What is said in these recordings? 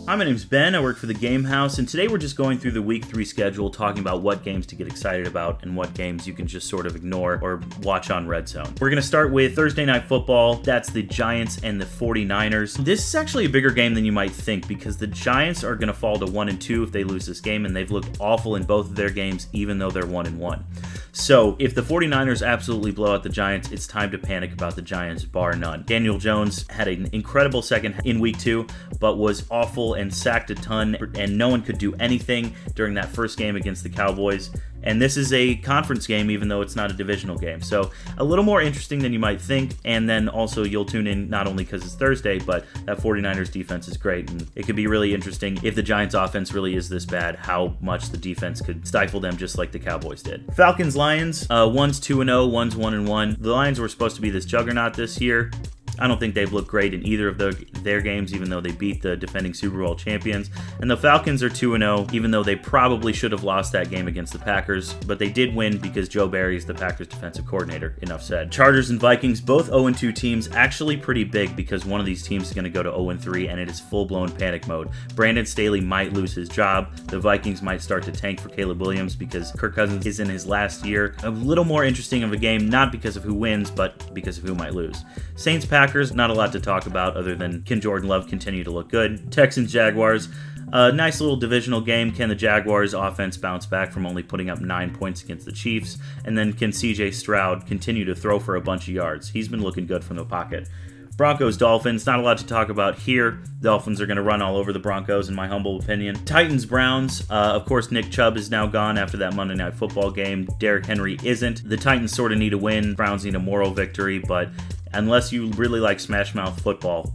Hi, my name's Ben. I work for the Game House, and today we're just going through the Week 3 schedule, talking about what games to get excited about and what games you can just sort of ignore or watch on Red Zone. We're going to start with Thursday Night Football. That's the Giants and the 49ers. This is actually a bigger game than you might think because the Giants are going to fall to 1-2 if they lose this game, and they've looked awful in both of their games, even though they're 1-1. So if the 49ers absolutely blow out the Giants, it's time to panic about the Giants, bar none. Daniel Jones had an incredible second in Week 2, but was awful and sacked a ton, and no one could do anything during that first game against the Cowboys. And this is a conference game, even though it's not a divisional game. So a little more interesting than you might think. And then also you'll tune in not only because it's Thursday, but that 49ers defense is great. And it could be really interesting if the Giants offense really is this bad, how much the defense could stifle them just like the Cowboys did. Falcons-Lions, one's 2-0, one's 1-1. The Lions were supposed to be this juggernaut this year. I don't think they've looked great in either of their games, even though they beat the defending Super Bowl champions. And the Falcons are 2-0, even though they probably should have lost that game against the Packers. But they did win because Joe Barry is the Packers defensive coordinator. Enough said. Chargers and Vikings, both 0-2 teams, actually pretty big because one of these teams is going to go to 0-3, and it is full-blown panic mode. Brandon Staley might lose his job. The Vikings might start to tank for Caleb Williams because Kirk Cousins is in his last year. A little more interesting of a game, not because of who wins, but because of who might lose. Saints-Packers, not a lot to talk about other than can Jordan Love continue to look good. Texans-Jaguars, a nice little divisional game. Can the Jaguars offense bounce back from only putting up 9 points against the Chiefs? And then can CJ Stroud continue to throw for a bunch of yards? He's been looking good from the pocket. Broncos-Dolphins, not a lot to talk about here. Dolphins are going to run all over the Broncos, in my humble opinion. Titans-Browns, of course, Nick Chubb is now gone after that Monday Night Football game. Derrick Henry isn't. The Titans sort of need a win. Browns need a moral victory, but unless you really like Smash Mouth football,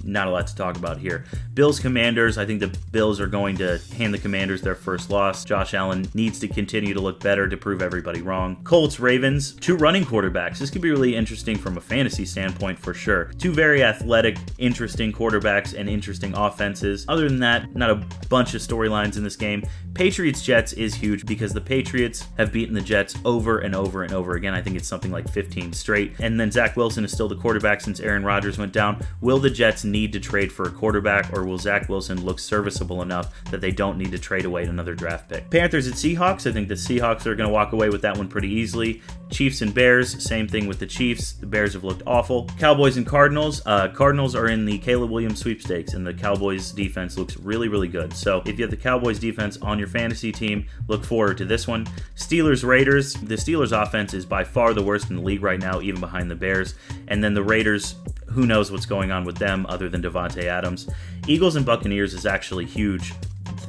not a lot to talk about here. Bills-Commanders, I think the Bills are going to hand the Commanders their first loss. Josh Allen needs to continue to look better to prove everybody wrong. Colts-Ravens, two running quarterbacks. This could be really interesting from a fantasy standpoint for sure. Two very athletic, interesting quarterbacks and interesting offenses. Other than that, not a bunch of storylines in this game. Patriots-Jets is huge because the Patriots have beaten the Jets over and over and over again. I think it's something like 15 straight. And then Zach Wilson is still the quarterback since Aaron Rodgers went down. Will the Jets need to trade for a quarterback, or will Zach Wilson look serviceable enough that they don't need to trade away another draft pick? Panthers at Seahawks, I think the Seahawks are going to walk away with that one pretty easily. Chiefs and Bears, same thing with the Chiefs. The Bears have looked awful. Cowboys and Cardinals. Cardinals are in the Caleb Williams sweepstakes, and the Cowboys defense looks really, really good. So if you have the Cowboys defense on your fantasy team, look forward to this one. Steelers-Raiders. The Steelers offense is by far the worst in the league right now, even behind the Bears. And then the Raiders, who knows what's going on with them other than Devontae Adams. Eagles and Buccaneers is actually huge.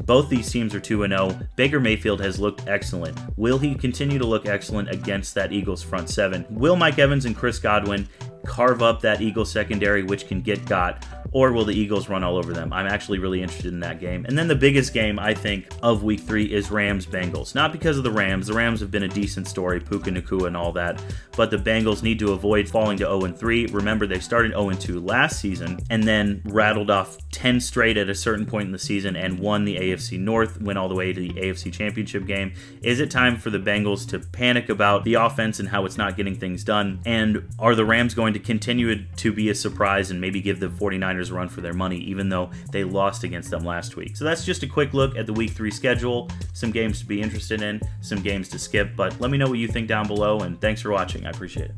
Both these teams are 2-0. Baker Mayfield has looked excellent. Will he continue to look excellent against that Eagles front seven? Will Mike Evans and Chris Godwin carve up that Eagles secondary, which can get got, or will the Eagles run all over them? I'm actually really interested in that game. And then the biggest game, I think, of Week 3 is Rams-Bengals. Not because of the Rams. The Rams have been a decent story, Puka Nacua and all that, but the Bengals need to avoid falling to 0-3. Remember, they started 0-2 last season and then rattled off 10 straight at a certain point in the season and won the AFC North, went all the way to the AFC Championship game. Is it time for the Bengals to panic about the offense and how it's not getting things done? And are the Rams going to continue to be a surprise and maybe give the 49ers a run for their money, even though they lost against them last week? So that's just a quick look at the Week 3 schedule. Some games to be interested in, some games to skip, but let me know what you think down below, and thanks for watching. I appreciate it.